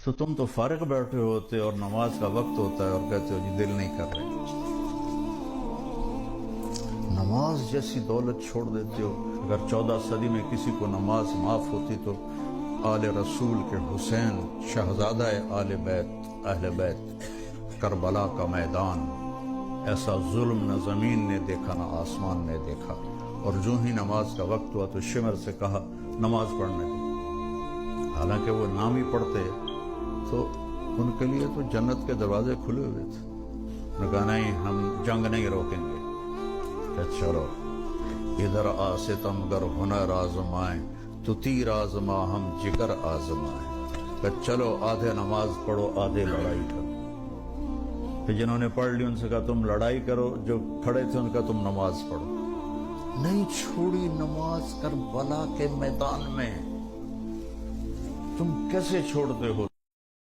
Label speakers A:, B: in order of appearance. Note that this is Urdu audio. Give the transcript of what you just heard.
A: تو تم تو فارغ بیٹھے ہوتے اور نماز کا وقت ہوتا ہے اور کہتے ہو جی دل نہیں کر رہے. نماز جیسی دولت چھوڑ دیتے ہو. اگر 14 صدی میں کسی کو نماز معاف ہوتی تو آل رسول کے حسین شہزادہ آل بیت اہل بیت کربلا کا میدان، ایسا ظلم نہ زمین نے دیکھا نہ آسمان نے دیکھا. اور جو ہی نماز کا وقت ہوا تو شمر سے کہا نماز پڑھنے دو. حالانکہ وہ نام ہی پڑھتے تو ان کے لیے تو جنت کے دروازے کھلے ہوئے تھے. انہوں نے کہا نہیں، ہم جنگ نہیں روکیں گے. کہ چلو ادھر آ ستم گر ہنر آزمائیں تو تیر آزما ہم جگر آزمائیں. کہ چلو آدھے نماز پڑھو آدھے لڑائی کرو. کہ جنہوں نے پڑھ لی ان سے کہا تم لڑائی کرو، جو کھڑے تھے ان کا تم نماز پڑھو. نہیں چھوڑی نماز کربلا کے میدان میں. تم کیسے چھوڑتے ہو؟